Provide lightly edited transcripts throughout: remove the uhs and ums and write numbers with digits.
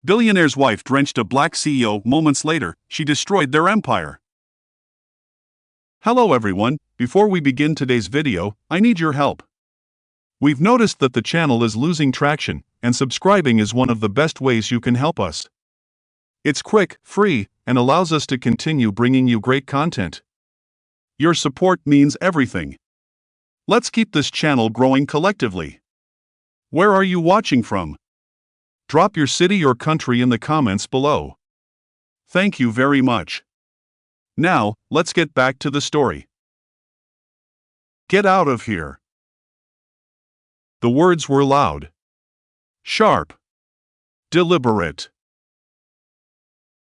Billionaire's wife drenched a black CEO. Moments later, she destroyed their empire. Hello everyone, before we begin today's video, I need your help. We've noticed that the channel is losing traction, and subscribing is one of the best ways you can help us. It's quick, free, and allows us to continue bringing you great content. Your support means everything. Let's keep this channel growing collectively. Where are you watching from? Drop your city or country in the comments below. Thank you very much. Now, let's get back to the story. Get out of here. The words were loud, sharp, deliberate.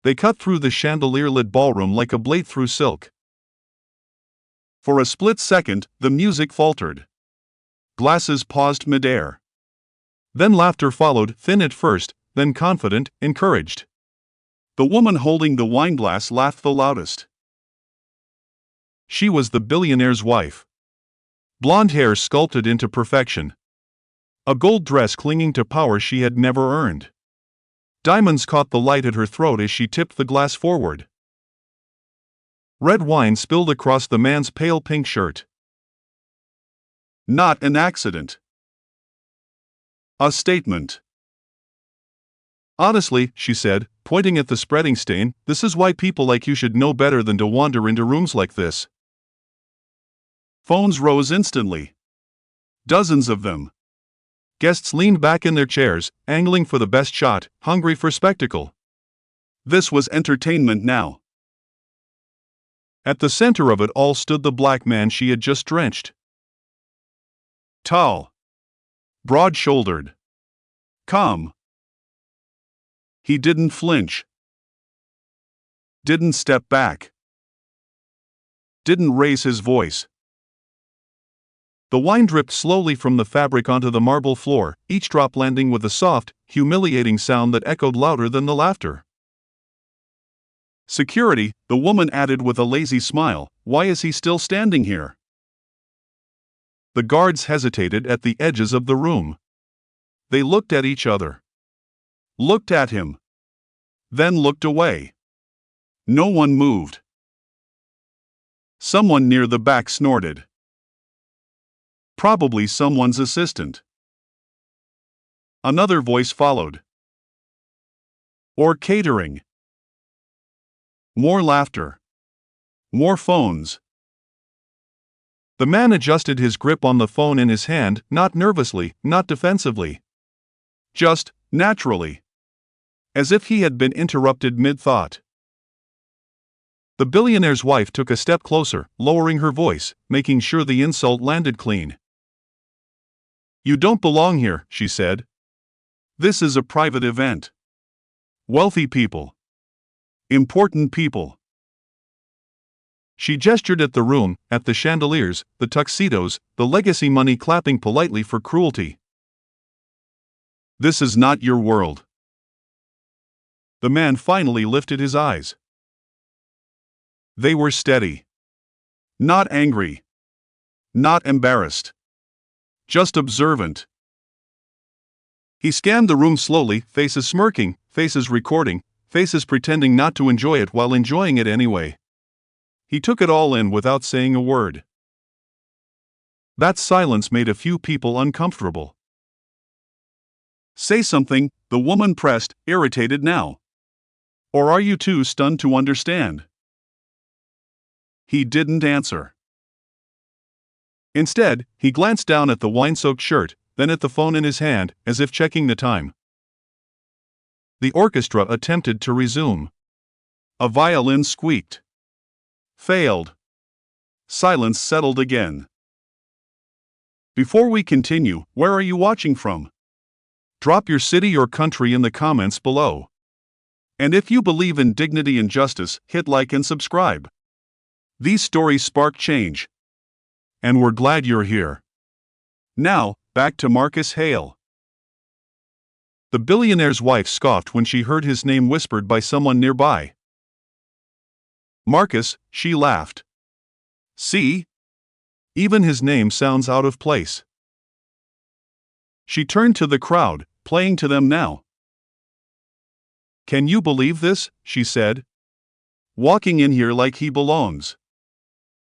They cut through the chandelier-lit ballroom like a blade through silk. For a split second, the music faltered. Glasses paused midair. Then laughter followed, thin at first, then confident, encouraged. The woman holding the wineglass laughed the loudest. She was the billionaire's wife. Blonde hair sculpted into perfection. A gold dress clinging to power she had never earned. Diamonds caught the light at her throat as she tipped the glass forward. Red wine spilled across the man's pale pink shirt. Not an accident. A statement. Honestly, she said, pointing at the spreading stain, this is why people like you should know better than to wander into rooms like this. Phones rose instantly. Dozens of them. Guests leaned back in their chairs, angling for the best shot, hungry for spectacle. This was entertainment now. At the center of it all stood the black man she had just drenched. Tall. Broad-shouldered. Calm. He didn't flinch. Didn't step back. Didn't raise his voice. The wine dripped slowly from the fabric onto the marble floor, each drop landing with a soft, humiliating sound that echoed louder than the laughter. Security, the woman added with a lazy smile, why is he still standing here? The guards hesitated at the edges of the room. They looked at each other. Looked at him. Then looked away. No one moved. Someone near the back snorted. Probably someone's assistant. Another voice followed. Or catering. More laughter. More phones. The man adjusted his grip on the phone in his hand, not nervously, not defensively. Just, naturally. As if he had been interrupted mid-thought. The billionaire's wife took a step closer, lowering her voice, making sure the insult landed clean. You don't belong here, she said. This is a private event. Wealthy people. Important people. She gestured at the room, at the chandeliers, the tuxedos, the legacy money clapping politely for cruelty. This is not your world. The man finally lifted his eyes. They were steady. Not angry. Not embarrassed. Just observant. He scanned the room slowly, faces smirking, faces recording, faces pretending not to enjoy it while enjoying it anyway. He took it all in without saying a word. That silence made a few people uncomfortable. Say something, the woman pressed, irritated now. Or are you too stunned to understand? He didn't answer. Instead, he glanced down at the wine-soaked shirt, then at the phone in his hand, as if checking the time. The orchestra attempted to resume. A violin squeaked. Failed. Silence settled again. Before we continue, where are you watching from? Drop your city or country in the comments below. And if you believe in dignity and justice, hit like and subscribe. These stories spark change. And we're glad you're here. Now, back to Marcus Hale. The billionaire's wife scoffed when she heard his name whispered by someone nearby. Marcus, she laughed. See? Even his name sounds out of place. She turned to the crowd, playing to them now. "Can you believe this?" she said. "Walking in here like he belongs.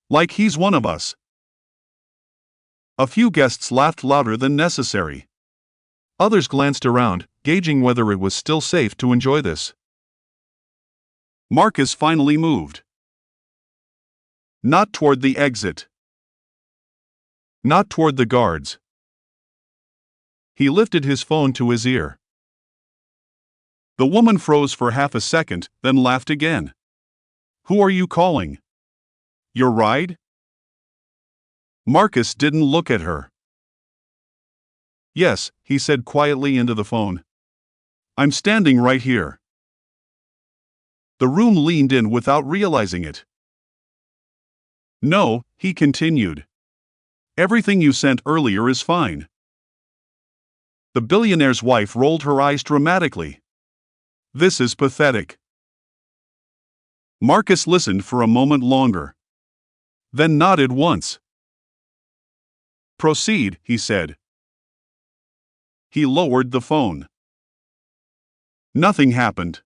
Like he's one of us." A few guests laughed louder than necessary. Others glanced around, gauging whether it was still safe to enjoy this. Marcus finally moved. Not toward the exit. Not toward the guards. He lifted his phone to his ear. The woman froze for half a second, then laughed again. "Who are you calling? Your ride?" Marcus didn't look at her. "Yes," he said quietly into the phone. "I'm standing right here." The room leaned in without realizing it. "No," he continued. "Everything you sent earlier is fine." The billionaire's wife rolled her eyes dramatically. "This is pathetic." Marcus listened for a moment longer. Then nodded once. "Proceed," he said. He lowered the phone. Nothing happened.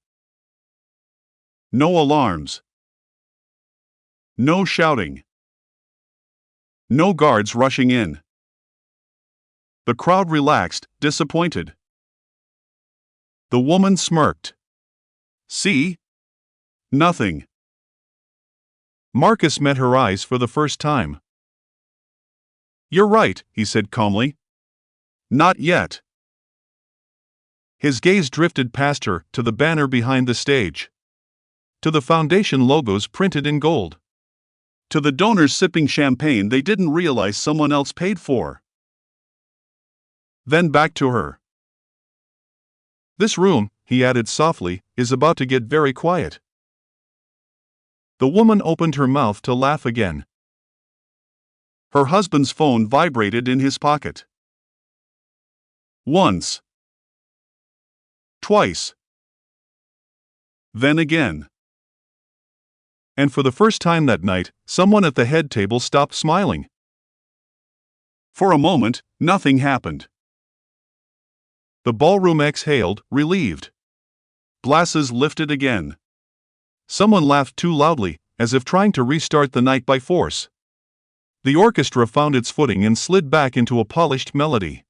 No alarms. No shouting. No guards rushing in. The crowd relaxed, disappointed. The woman smirked. "See? Nothing." Marcus met her eyes for the first time. "You're right," he said calmly. "Not yet." His gaze drifted past her to the banner behind the stage. To the foundation logos printed in gold. To the donors sipping champagne they didn't realize someone else paid for. Then back to her. "This room," he added softly, "is about to get very quiet." The woman opened her mouth to laugh again. Her husband's phone vibrated in his pocket. Once. Twice. Then again. And for the first time that night, someone at the head table stopped smiling. For a moment, nothing happened. The ballroom exhaled, relieved. Glasses lifted again. Someone laughed too loudly, as if trying to restart the night by force. The orchestra found its footing and slid back into a polished melody.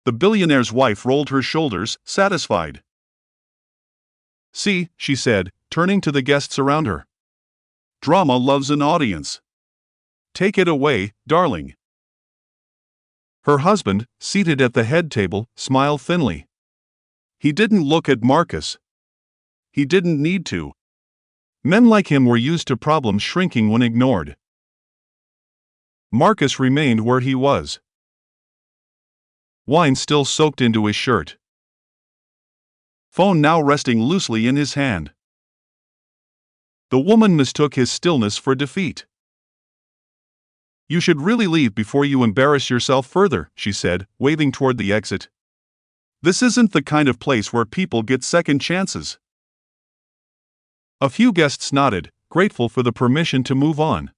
The billionaire's wife rolled her shoulders, satisfied. "See," she said, turning to the guests around her. "Drama loves an audience. Take it away, darling." Her husband, seated at the head table, smiled thinly. He didn't look at Marcus. He didn't need to. Men like him were used to problems shrinking when ignored. Marcus remained where he was. Wine still soaked into his shirt. Phone now resting loosely in his hand. The woman mistook his stillness for defeat. "You should really leave before you embarrass yourself further," she said, waving toward the exit. "This isn't the kind of place where people get second chances." A few guests nodded, grateful for the permission to move on.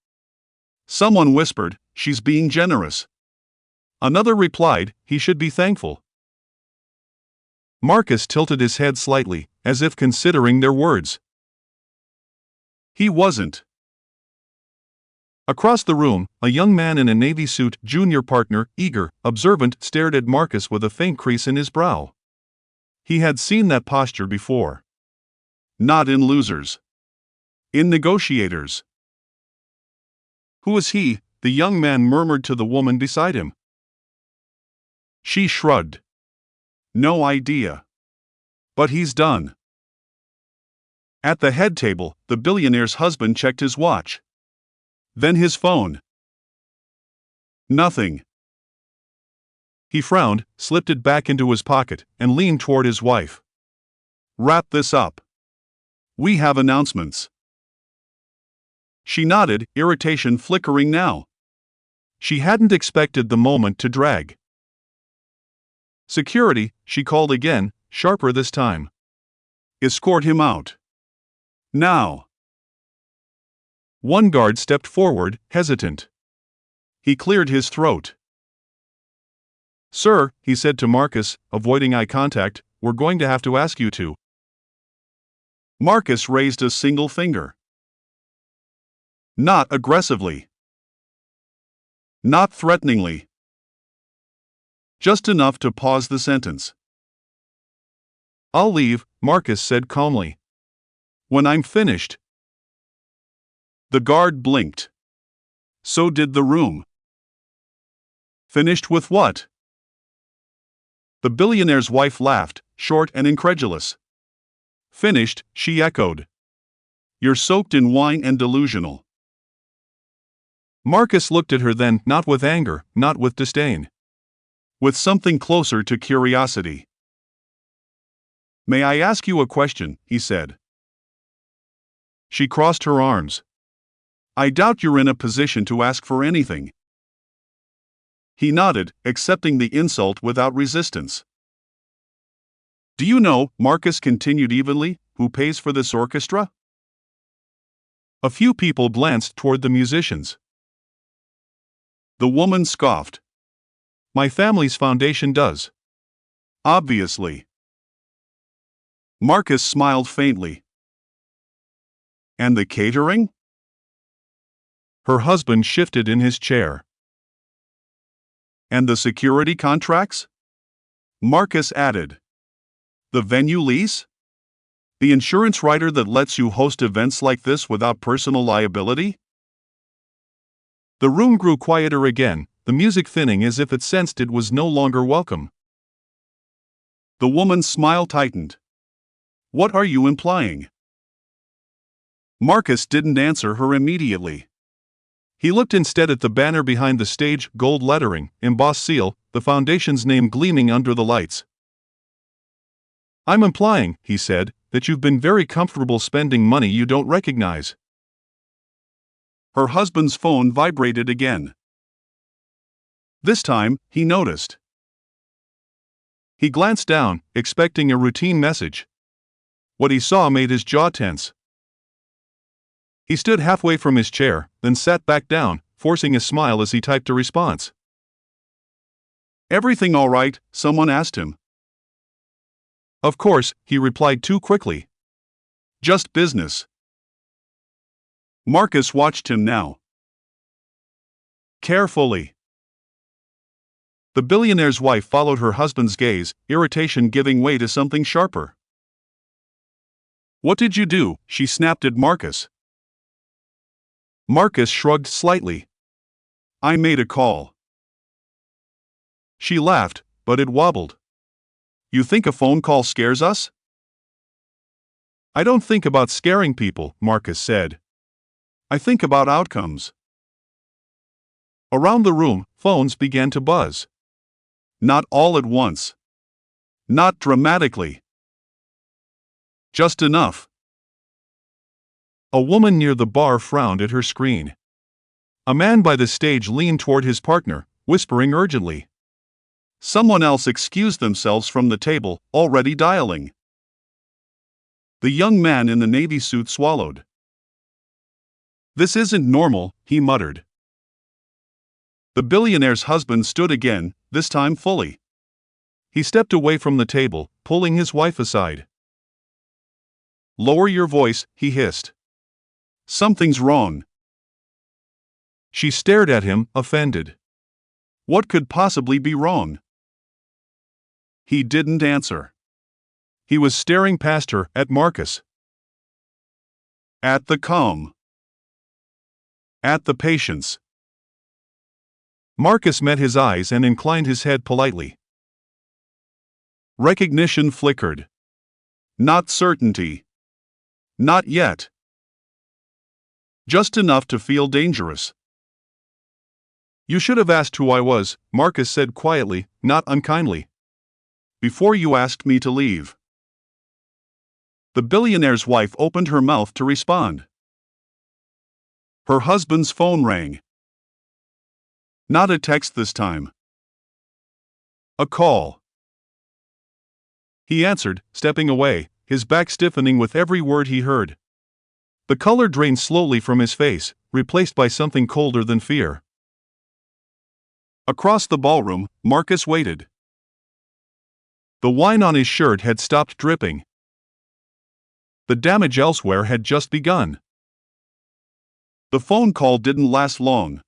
Someone whispered, "She's being generous." Another replied, "He should be thankful." Marcus tilted his head slightly, as if considering their words. He wasn't. Across the room, a young man in a navy suit, junior partner, eager, observant, stared at Marcus with a faint crease in his brow. He had seen that posture before. Not in losers. In negotiators. "Who is he?" the young man murmured to the woman beside him. She shrugged. "No idea. But he's done." At the head table, the billionaire's husband checked his watch. Then his phone. Nothing. He frowned, slipped it back into his pocket, and leaned toward his wife. "Wrap this up. We have announcements." She nodded, irritation flickering now. She hadn't expected the moment to drag. "Security," she called again, sharper this time. "Escort him out. Now." One guard stepped forward, hesitant. He cleared his throat. "Sir," he said to Marcus, avoiding eye contact, we're going to have to ask you to. Marcus raised a single finger. Not aggressively. Not threateningly. Just enough to pause the sentence. I'll leave, Marcus said calmly. When I'm finished. The guard blinked. So did the room. Finished with what? The billionaire's wife laughed, short and incredulous. Finished, she echoed. You're soaked in wine and delusional. Marcus looked at her then, not with anger, not with disdain. With something closer to curiosity. May I ask you a question, he said. She crossed her arms. I doubt you're in a position to ask for anything. He nodded, accepting the insult without resistance. Do you know, Marcus continued evenly, who pays for this orchestra? A few people glanced toward the musicians. The woman scoffed. My family's foundation does. Obviously. Marcus smiled faintly. And the catering? Her husband shifted in his chair. And the security contracts? Marcus added. The venue lease? The insurance rider that lets you host events like this without personal liability? The room grew quieter again, the music thinning as if it sensed it was no longer welcome. The woman's smile tightened. What are you implying? Marcus didn't answer her immediately. He looked instead at the banner behind the stage, gold lettering, embossed seal, the foundation's name gleaming under the lights. I'm implying, he said, that you've been very comfortable spending money you don't recognize. Her husband's phone vibrated again. This time, he noticed. He glanced down, expecting a routine message. What he saw made his jaw tense. He stood halfway from his chair, then sat back down, forcing a smile as he typed a response. Everything all right? Someone asked him. Of course, he replied too quickly. Just business. Marcus watched him now. Carefully. The billionaire's wife followed her husband's gaze, irritation giving way to something sharper. What did you do? She snapped at Marcus. Marcus shrugged slightly. I made a call. She laughed, but it wobbled. You think a phone call scares us? I don't think about scaring people, Marcus said. I think about outcomes. Around the room, phones began to buzz. Not all at once. Not dramatically. Just enough. A woman near the bar frowned at her screen. A man by the stage leaned toward his partner, whispering urgently. Someone else excused themselves from the table, already dialing. The young man in the navy suit swallowed. This isn't normal, he muttered. The billionaire's husband stood again, this time fully. He stepped away from the table, pulling his wife aside. Lower your voice, he hissed. Something's wrong. She stared at him, offended. What could possibly be wrong? He didn't answer. He was staring past her, at Marcus. At the calm. At the patience. Marcus met his eyes and inclined his head politely. Recognition flickered. Not certainty. Not yet. Just enough to feel dangerous. You should have asked who I was, Marcus said quietly, not unkindly. Before you asked me to leave. The billionaire's wife opened her mouth to respond. Her husband's phone rang. Not a text this time. A call. He answered, stepping away, his back stiffening with every word he heard. The color drained slowly from his face, replaced by something colder than fear. Across the ballroom, Marcus waited. The wine on his shirt had stopped dripping. The damage elsewhere had just begun. The phone call didn't last long.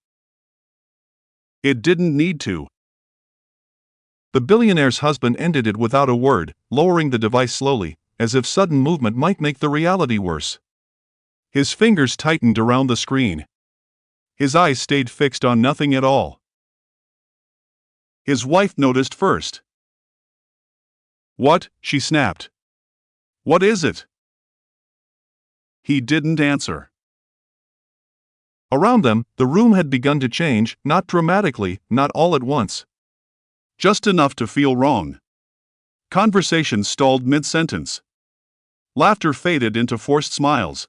It didn't need to. The billionaire's husband ended it without a word, lowering the device slowly, as if sudden movement might make the reality worse. His fingers tightened around the screen. His eyes stayed fixed on nothing at all. His wife noticed first. "What?" she snapped. "What is it?" He didn't answer. Around them, the room had begun to change, not dramatically, not all at once. Just enough to feel wrong. Conversation stalled mid-sentence. Laughter faded into forced smiles.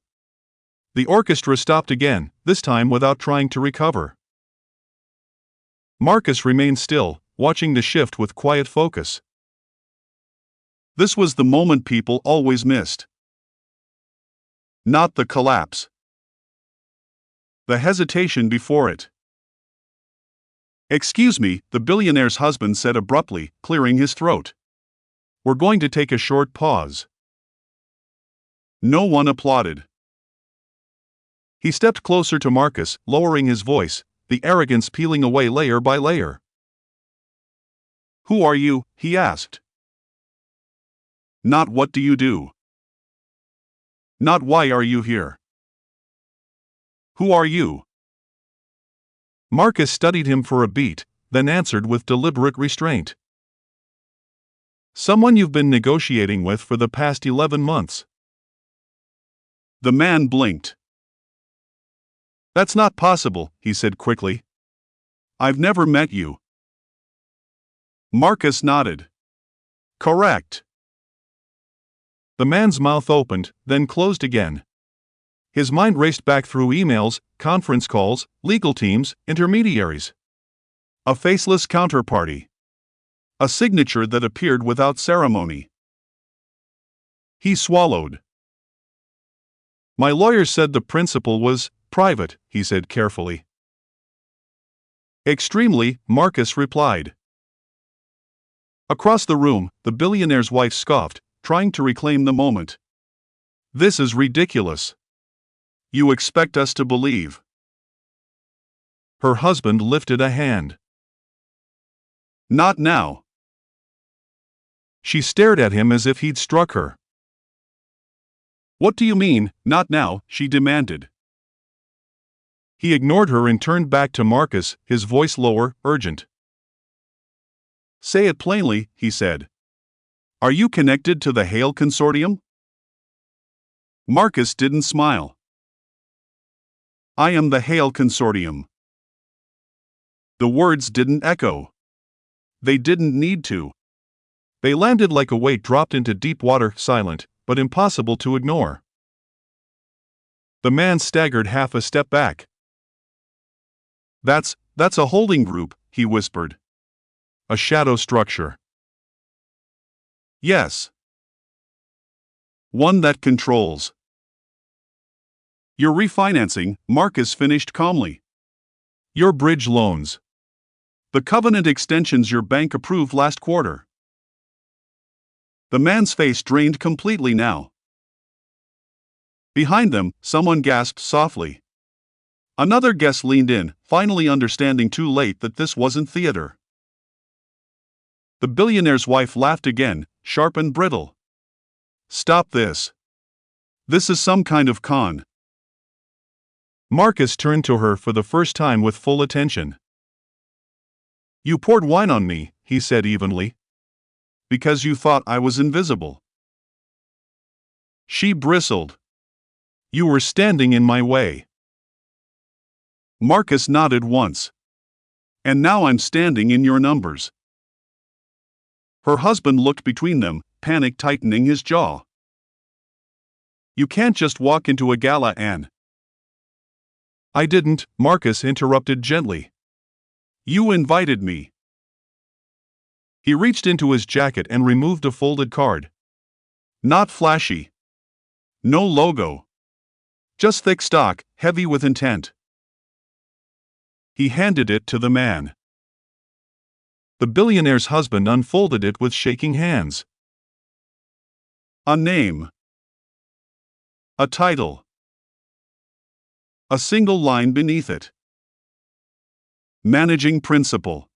The orchestra stopped again, this time without trying to recover. Marcus remained still, watching the shift with quiet focus. This was the moment people always missed. Not the collapse. The hesitation before it. "Excuse me," the billionaire's husband said abruptly, clearing his throat. "We're going to take a short pause." No one applauded. He stepped closer to Marcus, lowering his voice, the arrogance peeling away layer by layer. "Who are you?" he asked. "Not what do you do. Not why are you here. Who are you?" Marcus studied him for a beat, then answered with deliberate restraint. "Someone you've been negotiating with for the past 11 months. The man blinked. "That's not possible," he said quickly. "I've never met you." Marcus nodded. "Correct." The man's mouth opened, then closed again. His mind raced back through emails, conference calls, legal teams, intermediaries. A faceless counterparty. A signature that appeared without ceremony. He swallowed. "My lawyer said the principal was private," he said carefully. "Extremely," Marcus replied. Across the room, the billionaire's wife scoffed, trying to reclaim the moment. "This is ridiculous. You expect us to believe." Her husband lifted a hand. "Not now." She stared at him as if he'd struck her. "What do you mean, not now?" she demanded. He ignored her and turned back to Marcus, his voice lower, urgent. "Say it plainly," he said. "Are you connected to the Hale Consortium?" Marcus didn't smile. "I am the Hale Consortium." The words didn't echo. They didn't need to. They landed like a weight dropped into deep water, silent, but impossible to ignore. The man staggered half a step back. That's a holding group," he whispered. "A shadow structure." "Yes. One that controls." "Your refinancing," Marcus finished calmly. "Your bridge loans. The covenant extensions your bank approved last quarter." The man's face drained completely now. Behind them, someone gasped softly. Another guest leaned in, finally understanding too late that this wasn't theater. The billionaire's wife laughed again, sharp and brittle. "Stop this. This is some kind of con." Marcus turned to her for the first time with full attention. "You poured wine on me," he said evenly. "Because you thought I was invisible." She bristled. "You were standing in my way." Marcus nodded once. "And now I'm standing in your numbers." Her husband looked between them, panic tightening his jaw. "You can't just walk into a gala and—" "I didn't," Marcus interrupted gently. "You invited me." He reached into his jacket and removed a folded card. Not flashy. No logo. Just thick stock, heavy with intent. He handed it to the man. The billionaire's husband unfolded it with shaking hands. A name. A title. A single line beneath it. Managing principal.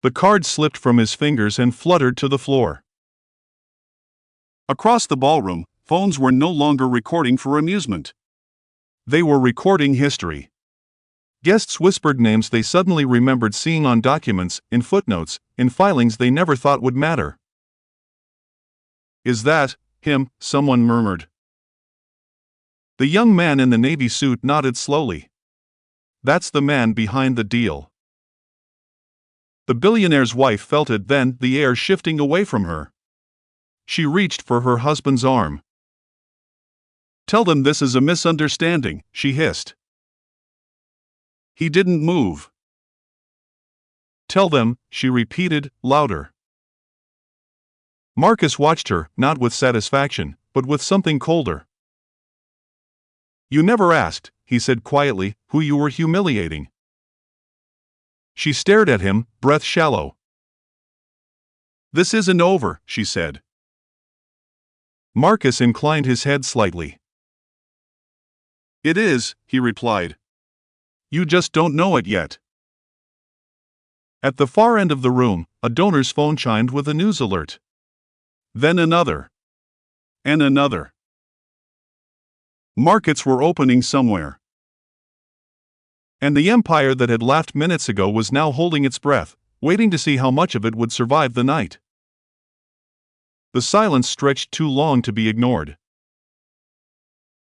The card slipped from his fingers and fluttered to the floor. Across the ballroom, phones were no longer recording for amusement. They were recording history. Guests whispered names they suddenly remembered seeing on documents, in footnotes, in filings they never thought would matter. "Is that him?" someone murmured. The young man in the navy suit nodded slowly. "That's the man behind the deal." The billionaire's wife felt it then, the air shifting away from her. She reached for her husband's arm. "Tell them this is a misunderstanding," she hissed. He didn't move. "Tell them," she repeated, louder. Marcus watched her, not with satisfaction, but with something colder. "You never asked," he said quietly, "who you were humiliating." She stared at him, breath shallow. "This isn't over," she said. Marcus inclined his head slightly. "It is," he replied. "You just don't know it yet." At the far end of the room, a donor's phone chimed with a news alert. Then another. And another. Markets were opening somewhere. And the empire that had laughed minutes ago was now holding its breath, waiting to see how much of it would survive the night. The silence stretched too long to be ignored.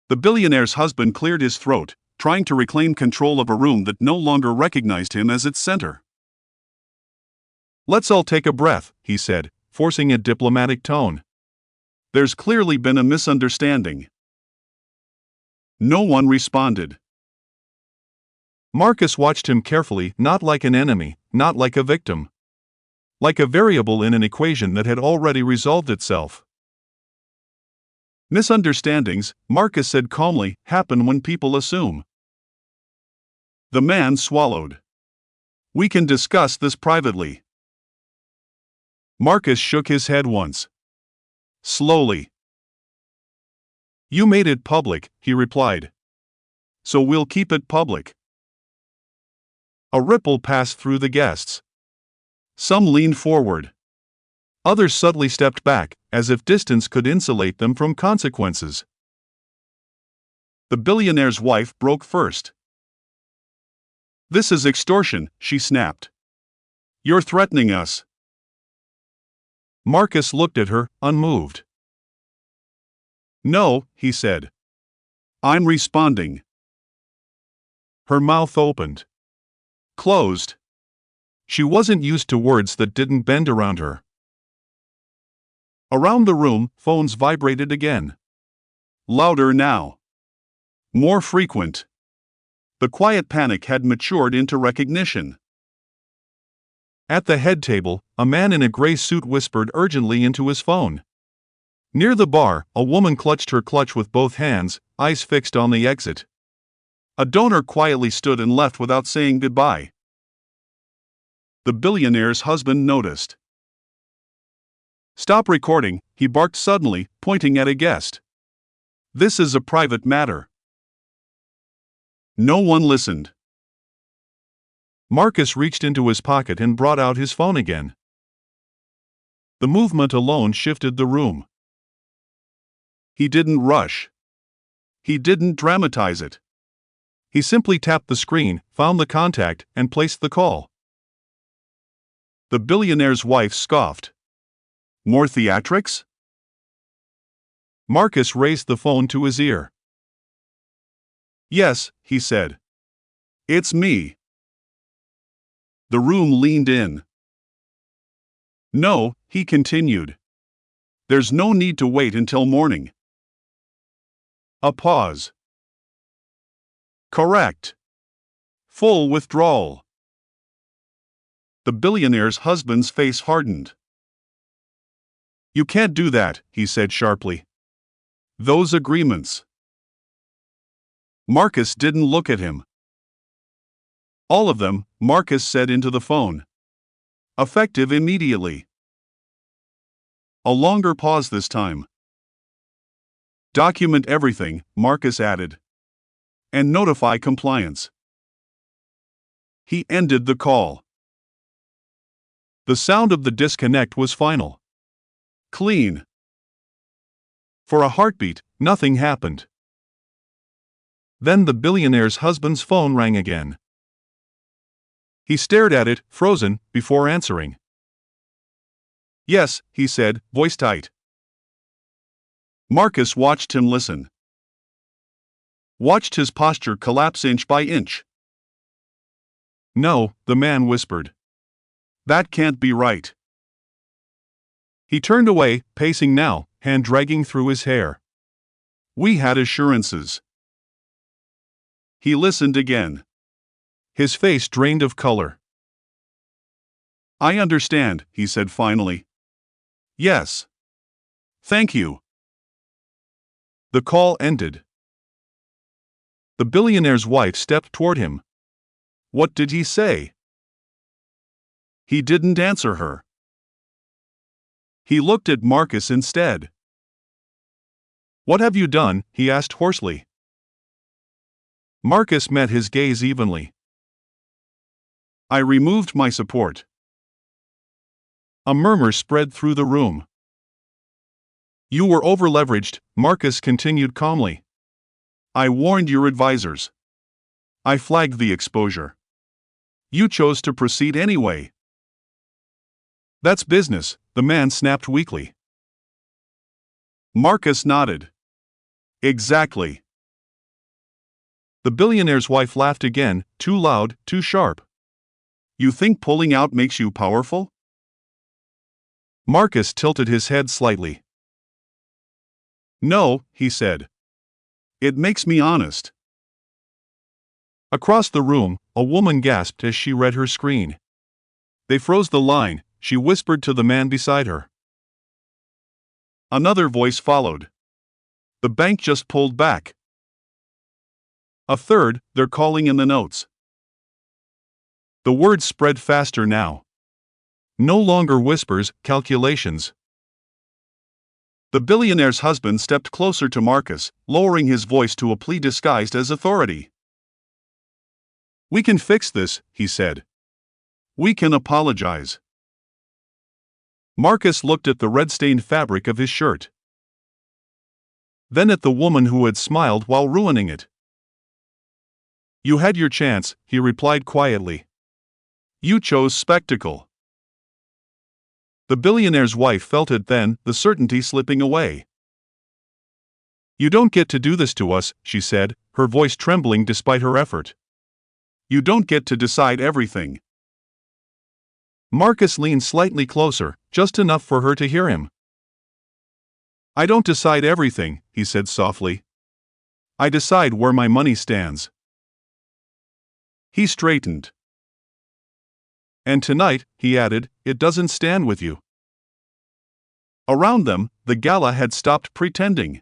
The billionaire's husband cleared his throat, trying to reclaim control of a room that no longer recognized him as its center. "Let's all take a breath," he said, forcing a diplomatic tone. "There's clearly been a misunderstanding." No one responded. Marcus watched him carefully, not like an enemy, not like a victim. Like a variable in an equation that had already resolved itself. "Misunderstandings," Marcus said calmly, "happen when people assume." The man swallowed. "We can discuss this privately." Marcus shook his head once. Slowly. "You made it public," he replied. "So we'll keep it public." A ripple passed through the guests. Some leaned forward. Others subtly stepped back, as if distance could insulate them from consequences. The billionaire's wife broke first. "This is extortion," she snapped. "You're threatening us." Marcus looked at her, unmoved. "No," he said. "I'm responding." Her mouth opened. Closed. She wasn't used to words that didn't bend around her. Around the room, phones vibrated again. Louder now. More frequent. The quiet panic had matured into recognition. At the head table, a man in a gray suit whispered urgently into his phone. Near the bar, a woman clutched her clutch with both hands, eyes fixed on the exit. A donor quietly stood and left without saying goodbye. The billionaire's husband noticed. "Stop recording," he barked suddenly, pointing at a guest. "This is a private matter." No one listened. Marcus reached into his pocket and brought out his phone again. The movement alone shifted the room. He didn't rush. He didn't dramatize it. He simply tapped the screen, found the contact, and placed the call. The billionaire's wife scoffed. "More theatrics?" Marcus raised the phone to his ear. "Yes," he said. "It's me." The room leaned in. "No," he continued. "There's no need to wait until morning." A pause. "Correct." Full withdrawal. The billionaire's husband's face hardened. "You can't do that," he said sharply. "Those agreements." Marcus didn't look at him. "All of them," Marcus said into the phone. Effective immediately. A longer pause this time. Document everything, Marcus added. And notify compliance. He ended the call. The sound of the disconnect was final. Clean. For a heartbeat, nothing happened. Then the billionaire's husband's phone rang again. He stared at it, frozen, before answering. Yes, he said, voice tight. Marcus watched him listen. Watched his posture collapse inch by inch. No, the man whispered. That can't be right. He turned away, pacing now, hand dragging through his hair. We had assurances. He listened again. His face drained of color. I understand, he said finally. Yes. Thank you. The call ended. The billionaire's wife stepped toward him. What did he say? He didn't answer her. He looked at Marcus instead. What have you done? He asked hoarsely. Marcus met his gaze evenly. I removed my support. A murmur spread through the room. You were overleveraged, Marcus continued calmly. I warned your advisors. I flagged the exposure. You chose to proceed anyway. That's business, the man snapped weakly. Marcus nodded. Exactly. The billionaire's wife laughed again, too loud, too sharp. You think pulling out makes you powerful? Marcus tilted his head slightly. No, he said. It makes me honest. Across the room, a woman gasped as she read her screen. They froze the line, she whispered to the man beside her. Another voice followed. The bank just pulled back. A third, they're calling in the notes. The words spread faster now. No longer whispers, calculations. The billionaire's husband stepped closer to Marcus, lowering his voice to a plea disguised as authority. We can fix this, he said. We can apologize. Marcus looked at the red-stained fabric of his shirt. Then at the woman who had smiled while ruining it. You had your chance, he replied quietly. You chose spectacle. The billionaire's wife felt it then, the certainty slipping away. You don't get to do this to us, she said, her voice trembling despite her effort. You don't get to decide everything. Marcus leaned slightly closer, just enough for her to hear him. I don't decide everything, he said softly. I decide where my money stands. He straightened. And tonight, he added, it doesn't stand with you. Around them, the gala had stopped pretending.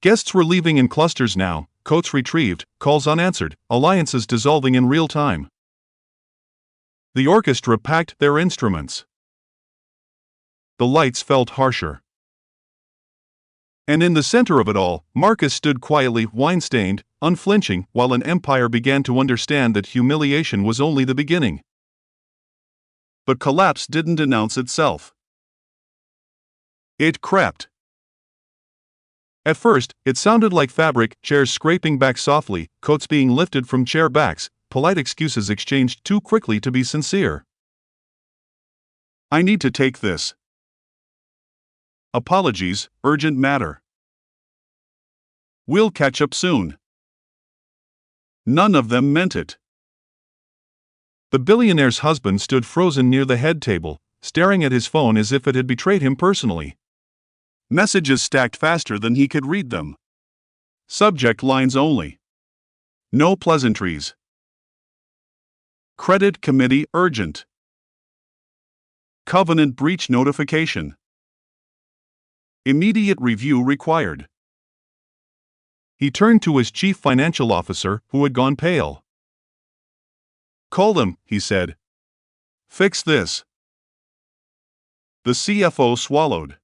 Guests were leaving in clusters now, coats retrieved, calls unanswered, alliances dissolving in real time. The orchestra packed their instruments. The lights felt harsher. And in the center of it all, Marcus stood quietly, wine-stained, unflinching, while an empire began to understand that humiliation was only the beginning. But collapse didn't announce itself. It crept. At first, it sounded like fabric, chairs scraping back softly, coats being lifted from chair backs, polite excuses exchanged too quickly to be sincere. I need to take this. Apologies, urgent matter. We'll catch up soon. None of them meant it. The billionaire's husband stood frozen near the head table, staring at his phone as if it had betrayed him personally. Messages stacked faster than he could read them. Subject lines only. No pleasantries. Credit committee urgent. Covenant breach notification. Immediate review required. He turned to his chief financial officer, who had gone pale. Call them, he said. Fix this. The CFO swallowed.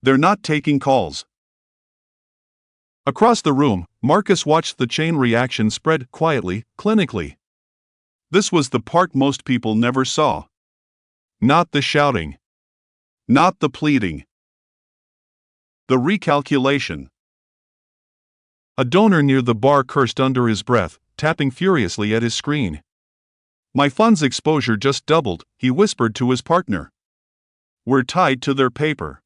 They're not taking calls. Across the room, Marcus watched the chain reaction spread quietly, clinically. This was the part most people never saw. Not the shouting. Not the pleading. The recalculation. A donor near the bar cursed under his breath, tapping furiously at his screen. My fund's exposure just doubled, he whispered to his partner. We're tied to their paper.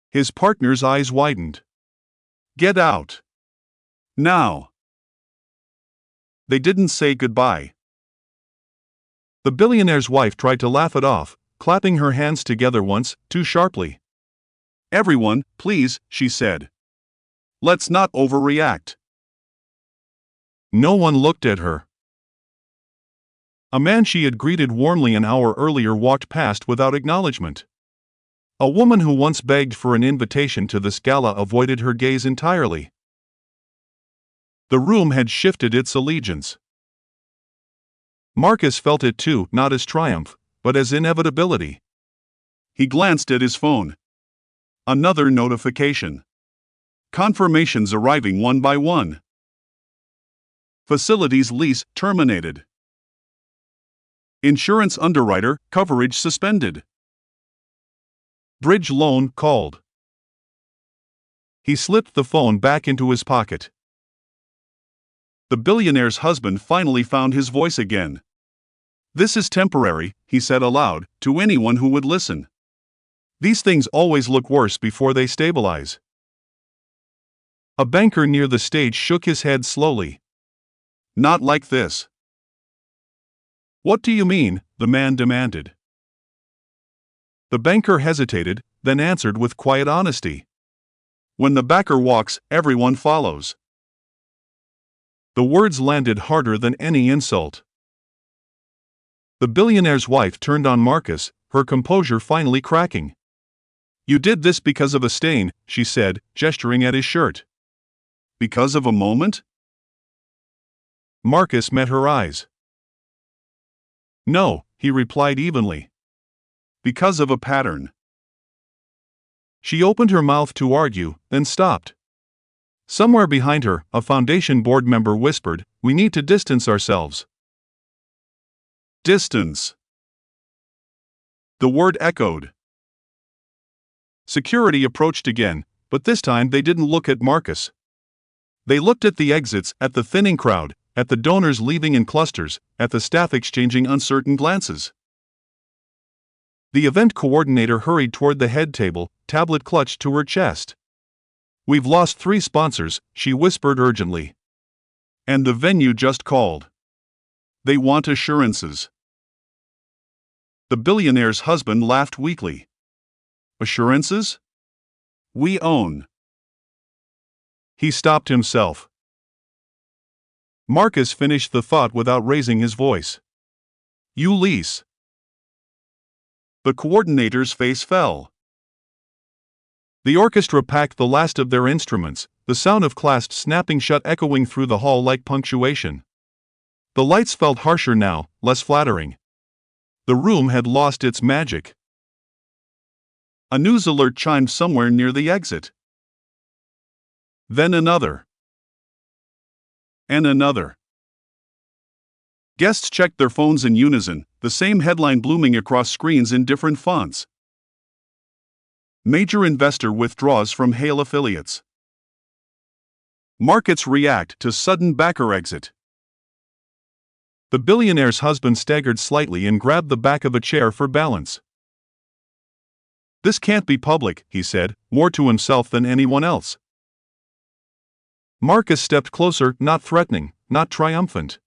His partner's eyes widened. Get out. Now. They didn't say goodbye. The billionaire's wife tried to laugh it off, clapping her hands together once, too sharply. Everyone, please, she said. Let's not overreact. No one looked at her. A man she had greeted warmly an hour earlier walked past without acknowledgement. A woman who once begged for an invitation to this gala avoided her gaze entirely. The room had shifted its allegiance. Marcus felt it too, not as triumph, but as inevitability. He glanced at his phone. Another notification. Confirmations arriving one by one. Facilities lease terminated. Insurance underwriter coverage suspended. Bridge loan called. He slipped the phone back into his pocket. The billionaire's husband finally found his voice again. This is temporary, he said aloud, to anyone who would listen. These things always look worse before they stabilize. A banker near the stage shook his head slowly. Not like this. What do you mean? The man demanded. The banker hesitated, then answered with quiet honesty. When the backer walks, everyone follows. The words landed harder than any insult. The billionaire's wife turned on Marcus, her composure finally cracking. You did this because of a stain, she said, gesturing at his shirt. Because of a moment? Marcus met her eyes. No, he replied evenly. Because of a pattern. She opened her mouth to argue, then stopped. Somewhere behind her, a foundation board member whispered, "We need to distance ourselves." Distance. The word echoed. Security approached again, but this time they didn't look at Marcus. They looked at the exits, at the thinning crowd, at the donors leaving in clusters, at the staff exchanging uncertain glances. The event coordinator hurried toward the head table, tablet clutched to her chest. We've lost 3 sponsors, she whispered urgently. And the venue just called. They want assurances. The billionaire's husband laughed weakly. Assurances? We own. He stopped himself. Marcus finished the thought without raising his voice. You lease. The coordinator's face fell. The orchestra packed the last of their instruments, the sound of clasps snapping shut echoing through the hall like punctuation. The lights felt harsher now, less flattering. The room had lost its magic. A news alert chimed somewhere near the exit. Then another. And another. Guests checked their phones in unison, the same headline blooming across screens in different fonts. Major investor withdraws from Hale affiliates. Markets react to sudden backer exit. The billionaire's husband staggered slightly and grabbed the back of a chair for balance. This can't be public, he said, more to himself than anyone else. Marcus stepped closer, not threatening, not triumphant.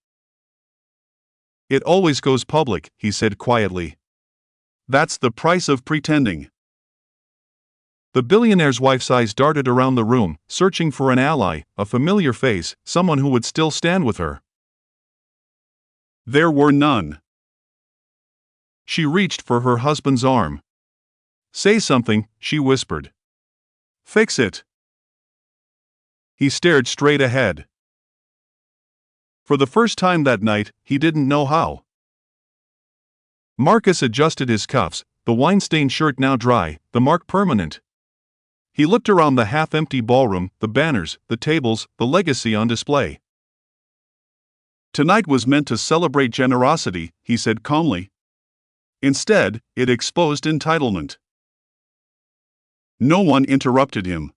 It always goes public, he said quietly. That's the price of pretending. The billionaire's wife's eyes darted around the room, searching for an ally, a familiar face, someone who would still stand with her. There were none. She reached for her husband's arm. Say something, she whispered. Fix it. He stared straight ahead. For the first time that night, he didn't know how. Marcus adjusted his cuffs, the wine-stained shirt now dry, the mark permanent. He looked around the half-empty ballroom, the banners, the tables, the legacy on display. Tonight was meant to celebrate generosity, he said calmly. Instead, it exposed entitlement. No one interrupted him.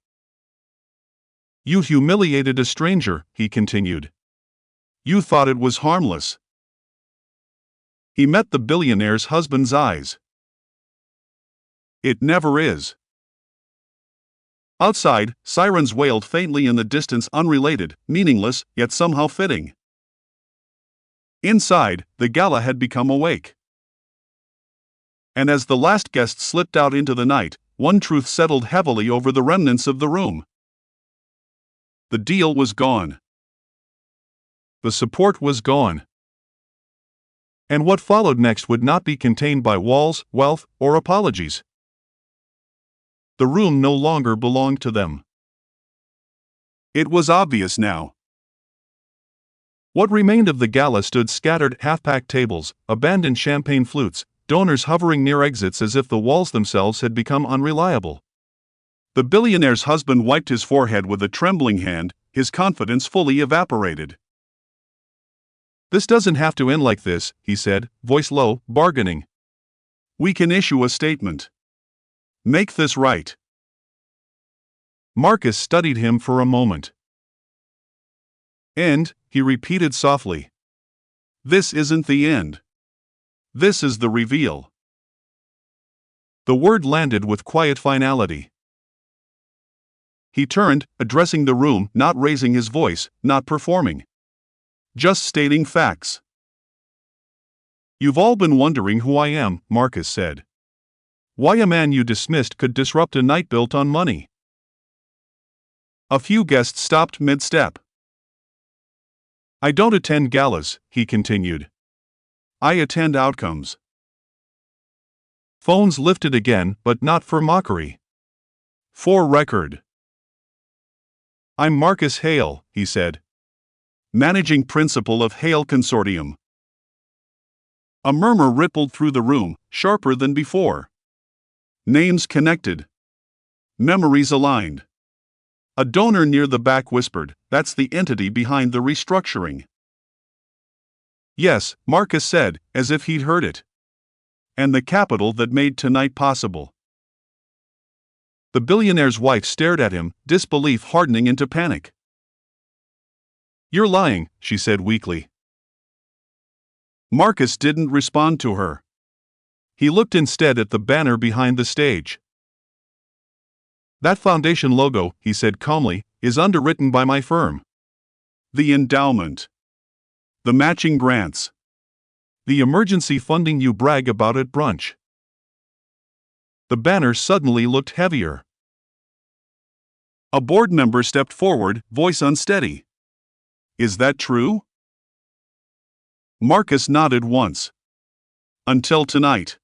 You humiliated a stranger, he continued. You thought it was harmless. He met the billionaire's husband's eyes. It never is. Outside, sirens wailed faintly in the distance, unrelated, meaningless, yet somehow fitting. Inside, the gala had become awake. And as the last guest slipped out into the night, one truth settled heavily over the remnants of the room. The deal was gone. The support was gone. And what followed next would not be contained by walls, wealth, or apologies. The room no longer belonged to them. It was obvious now. What remained of the gala stood scattered half-packed tables, abandoned champagne flutes, donors hovering near exits as if the walls themselves had become unreliable. The billionaire's husband wiped his forehead with a trembling hand, his confidence fully evaporated. This doesn't have to end like this, he said, voice low, bargaining. We can issue a statement. Make this right. Marcus studied him for a moment. End, he repeated softly. This isn't the end. This is the reveal. The word landed with quiet finality. He turned, addressing the room, not raising his voice, not performing. Just stating facts. You've all been wondering who I am, Marcus said. Why a man you dismissed could disrupt a night built on money. A few guests stopped mid-step. I don't attend galas, he continued. I attend outcomes. Phones lifted again, but not for mockery. For record. I'm Marcus Hale, he said. Managing Principal of Hale Consortium. A murmur rippled through the room, sharper than before. Names connected. Memories aligned. A donor near the back whispered, that's the entity behind the restructuring. Yes, Marcus said, as if he'd heard it. And the capital that made tonight possible. The billionaire's wife stared at him, disbelief hardening into panic. You're lying, she said weakly. Marcus didn't respond to her. He looked instead at the banner behind the stage. That foundation logo, he said calmly, is underwritten by my firm. The endowment. The matching grants. The emergency funding you brag about at brunch. The banner suddenly looked heavier. A board member stepped forward, voice unsteady. Is that true? Marcus nodded once. Until tonight.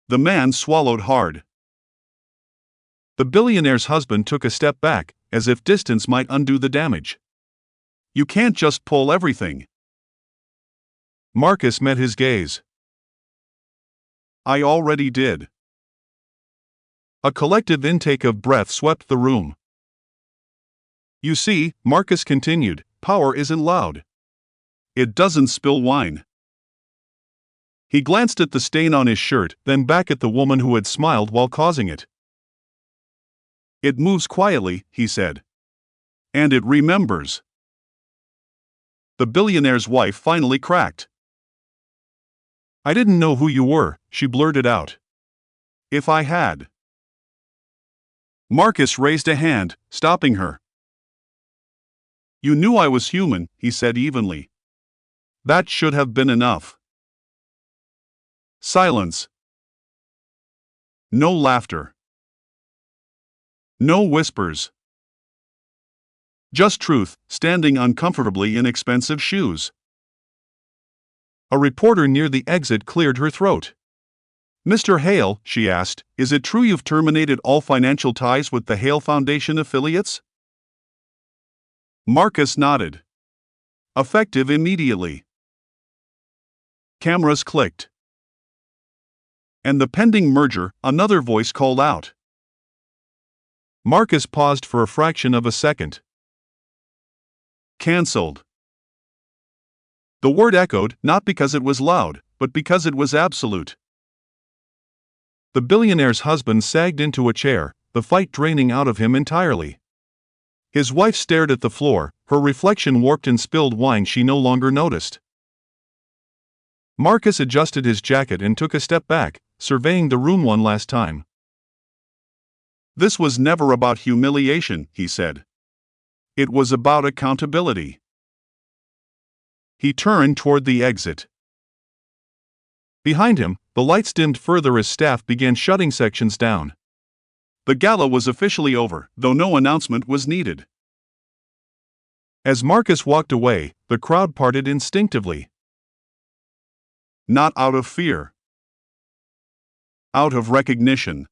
The man swallowed hard. The billionaire's husband took a step back, as if distance might undo the damage. You can't just pull everything. Marcus met his gaze. I already did. A collective intake of breath swept the room. You see, Marcus continued, power isn't loud. It doesn't spill wine. He glanced at the stain on his shirt, then back at the woman who had smiled while causing it. It moves quietly, he said. And it remembers. The billionaire's wife finally cracked. I didn't know who you were, she blurted out. If I had. Marcus raised a hand, stopping her. You knew I was human, he said evenly. That should have been enough. Silence. No laughter. No whispers. Just truth, standing uncomfortably in expensive shoes. A reporter near the exit cleared her throat. Mr. Hale, she asked, is it true you've terminated all financial ties with the Hale Foundation affiliates? Marcus nodded. Effective immediately. Cameras clicked. And the pending merger, another voice called out. Marcus paused for a fraction of a second. Cancelled. The word echoed, not because it was loud, but because it was absolute. The billionaire's husband sagged into a chair, the fight draining out of him entirely. His wife stared at the floor, her reflection warped in spilled wine she no longer noticed. Marcus adjusted his jacket and took a step back, surveying the room one last time. This was never about humiliation, he said. It was about accountability. He turned toward the exit. Behind him, the lights dimmed further as staff began shutting sections down. The gala was officially over, though no announcement was needed. As Marcus walked away, the crowd parted instinctively. Not out of fear. Out of recognition.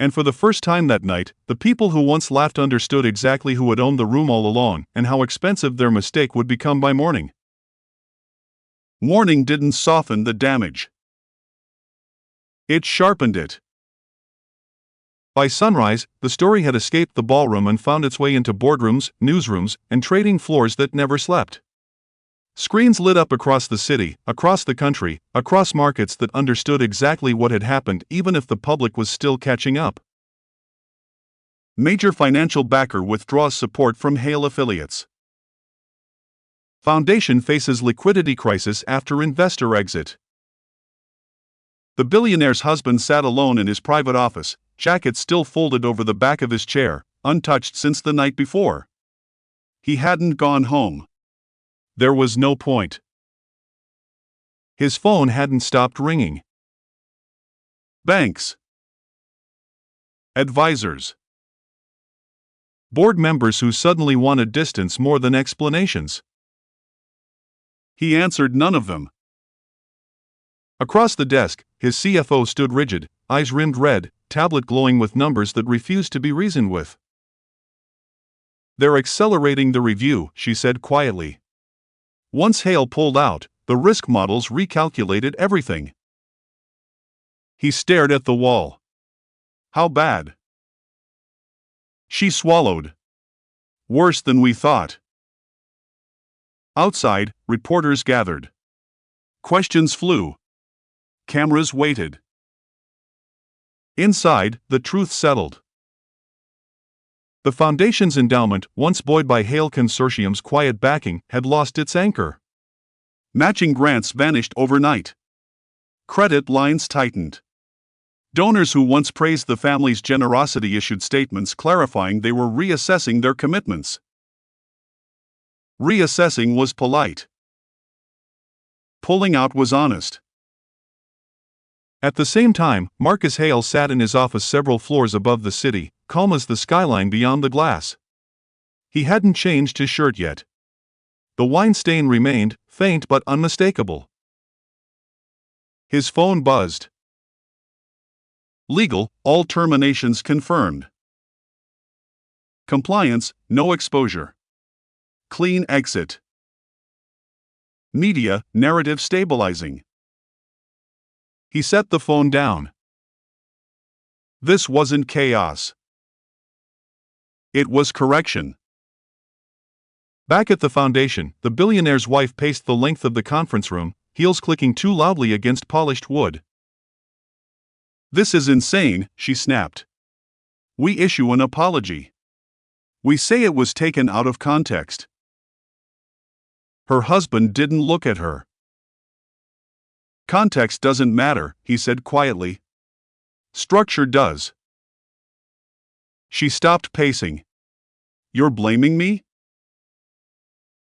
And for the first time that night, the people who once laughed understood exactly who had owned the room all along and how expensive their mistake would become by morning. Warning didn't soften the damage. It sharpened it. By sunrise, the story had escaped the ballroom and found its way into boardrooms, newsrooms, and trading floors that never slept. Screens lit up across the city, across the country, across markets that understood exactly what had happened even if the public was still catching up. Major financial backer withdraws support from Hale affiliates. Foundation faces liquidity crisis after investor exit. The billionaire's husband sat alone in his private office, jacket still folded over the back of his chair, untouched since the night before. He hadn't gone home. There was no point. His phone hadn't stopped ringing. Banks. Advisors. Board members who suddenly wanted distance more than explanations. He answered none of them. Across the desk, his CFO stood rigid, eyes rimmed red, tablet glowing with numbers that refused to be reasoned with. "They're accelerating the review," she said quietly. Once Hale pulled out, the risk models recalculated everything. He stared at the wall. "How bad?" She swallowed. "Worse than we thought." Outside, reporters gathered. Questions flew. Cameras waited. Inside, the truth settled. The Foundation's endowment, once buoyed by Hale Consortium's quiet backing, had lost its anchor. Matching grants vanished overnight. Credit lines tightened. Donors who once praised the family's generosity issued statements clarifying they were reassessing their commitments. Reassessing was polite. Pulling out was honest. At the same time, Marcus Hale sat in his office several floors above the city, calm as the skyline beyond the glass. He hadn't changed his shirt yet. The wine stain remained, faint but unmistakable. His phone buzzed. Legal, all terminations confirmed. Compliance, no exposure. Clean exit. Media, narrative stabilizing. He set the phone down. This wasn't chaos. It was correction. Back at the Foundation, the billionaire's wife paced the length of the conference room, heels clicking too loudly against polished wood. "This is insane," she snapped. "We issue an apology. We say it was taken out of context." Her husband didn't look at her. "Context doesn't matter," he said quietly. "Structure does." She stopped pacing. "You're blaming me?"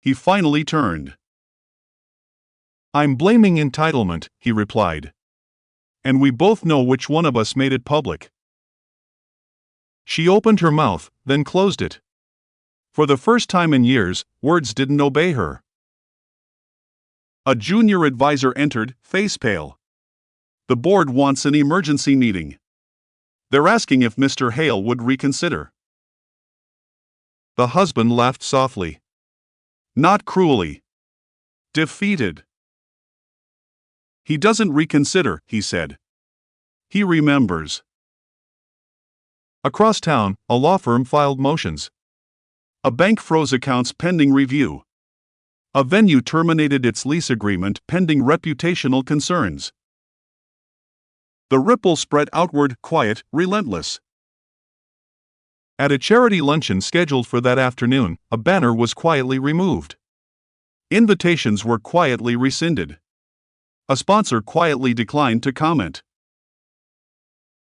He finally turned. "I'm blaming entitlement," he replied. "And we both know which one of us made it public." She opened her mouth, then closed it. For the first time in years, words didn't obey her. A junior advisor entered, face pale. "The board wants an emergency meeting. They're asking if Mr. Hale would reconsider." The husband laughed softly. Not cruelly. Defeated. He doesn't reconsider, he said. He remembers. Across town, a law firm filed motions. A bank froze accounts pending review. A venue terminated its lease agreement pending reputational concerns. The ripple spread outward, quiet, relentless. At a charity luncheon scheduled for that afternoon, a banner was quietly removed. Invitations were quietly rescinded. A sponsor quietly declined to comment.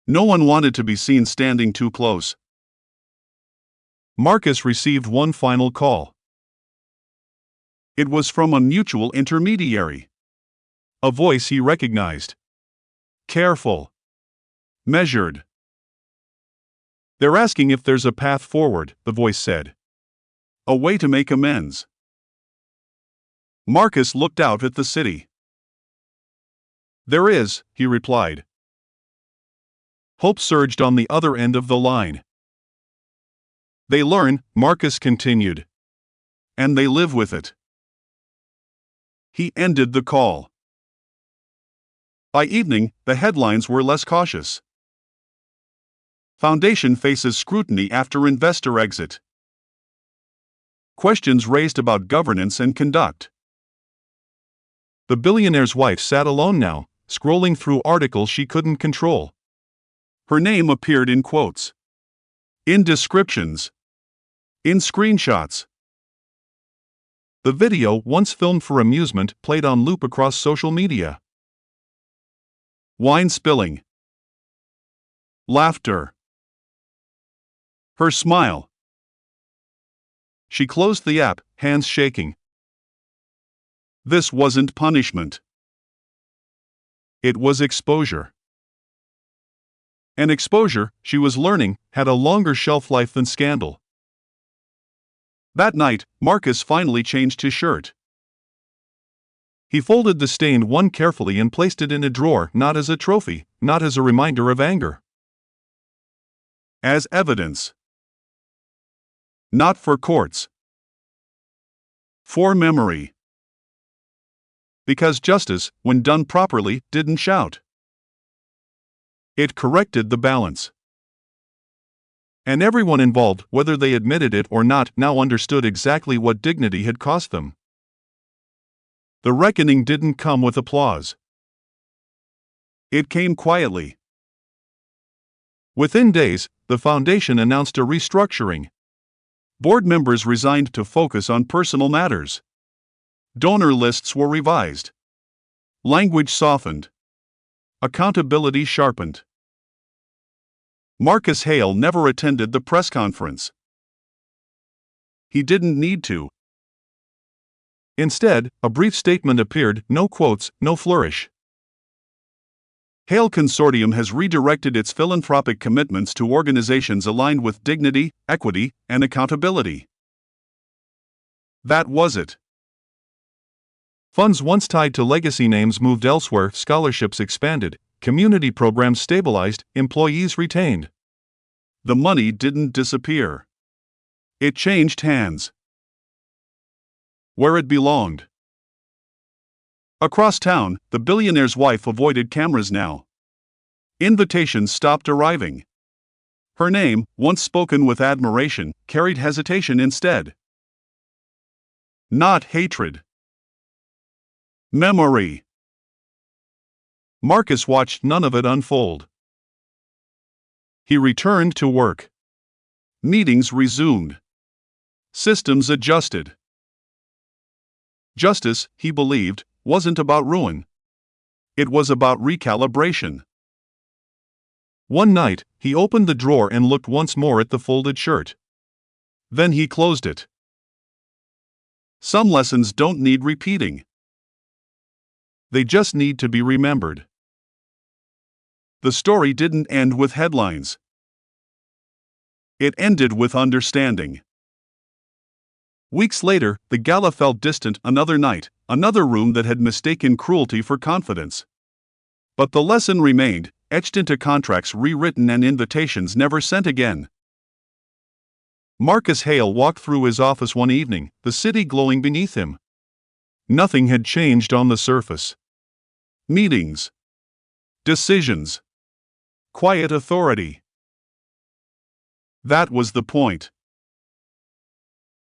No one wanted to be seen standing too close. Marcus received one final call. It was from a mutual intermediary. A voice he recognized. Careful. Measured. They're asking if there's a path forward, the voice said. A way to make amends. Marcus looked out at the city. There is, he replied. Hope surged on the other end of the line. They learn, Marcus continued. And they live with it. He ended the call. By evening, the headlines were less cautious. Foundation faces scrutiny after investor exit. Questions raised about governance and conduct. The billionaire's wife sat alone now, scrolling through articles she couldn't control. Her name appeared in quotes. In descriptions. In screenshots. The video, once filmed for amusement, played on loop across social media. Wine spilling. Laughter. Her smile. She closed the app, hands shaking. This wasn't punishment. It was exposure. And exposure, she was learning, had a longer shelf life than scandal. That night, Marcus finally changed his shirt. He folded the stained one carefully and placed it in a drawer, not as a trophy, not as a reminder of anger. As evidence. Not for courts. For memory. Because justice, when done properly, didn't shout. It corrected the balance. And everyone involved, whether they admitted it or not, now understood exactly what dignity had cost them. The reckoning didn't come with applause. It came quietly. Within days, the foundation announced a restructuring. Board members resigned to focus on personal matters. Donor lists were revised. Language softened. Accountability sharpened. Marcus Hale never attended the press conference. He didn't need to. Instead, a brief statement appeared, no quotes, no flourish. Hale Consortium has redirected its philanthropic commitments to organizations aligned with dignity, equity, and accountability. That was it. Funds once tied to legacy names moved elsewhere, scholarships expanded, community programs stabilized, employees retained. The money didn't disappear. It changed hands. Where it belonged. Across town, the billionaire's wife avoided cameras now. Invitations stopped arriving. Her name, once spoken with admiration, carried hesitation instead. Not hatred. Memory. Marcus watched none of it unfold. He returned to work. Meetings resumed. Systems adjusted. Justice, he believed, wasn't about ruin. It was about recalibration. One night, he opened the drawer and looked once more at the folded shirt. Then he closed it. Some lessons don't need repeating. They just need to be remembered. The story didn't end with headlines. It ended with understanding. Weeks later, the gala felt distant. Another night, another room that had mistaken cruelty for confidence. But the lesson remained, etched into contracts rewritten and invitations never sent again. Marcus Hale walked through his office one evening, the city glowing beneath him. Nothing had changed on the surface. meetings, decisions, quiet authority. That was the point.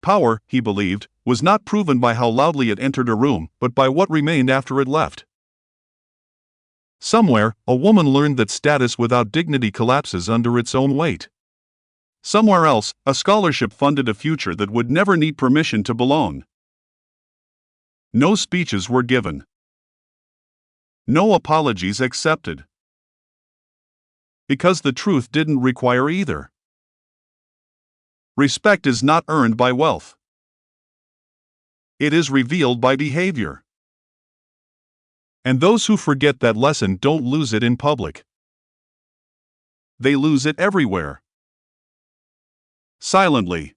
Power, he believed, was not proven by how loudly it entered a room, but by what remained after it left. Somewhere, a woman learned that status without dignity collapses under its own weight. Somewhere else, a scholarship funded a future that would never need permission to belong. No speeches were given. No apologies accepted. Because the truth didn't require either. Respect is not earned by wealth. It is revealed by behavior. And those who forget that lesson don't lose it in public. They lose it everywhere. Silently.